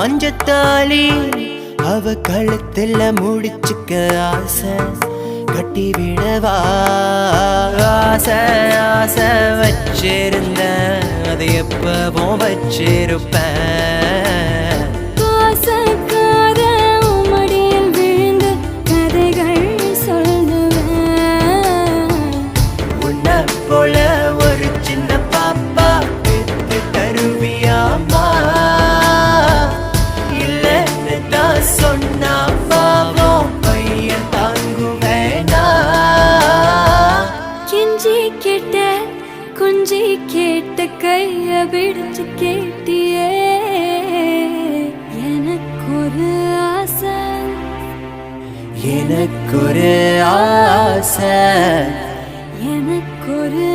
மஞ்சத்தாலி அவ கழுத்துல முடிச்சுக்க ஆசை கட்டி விடவா ஆசை ஆசை வச்சிருந்த அது எப்பவும் வச்சிருப்பேன் போல ஒரு சின்ன பாப்பா பெத்து தருவியாமா இல்லன்னு தான் சொன்னா பாவம் பையன் தாங்குவேனா கெஞ்சி கேட்ட குஞ்சி கேட்ட கைய பிடிச்சு கேட்டியே எனக்கொரு ஆசை எனக்கொரு ஆசை எனக்கொரு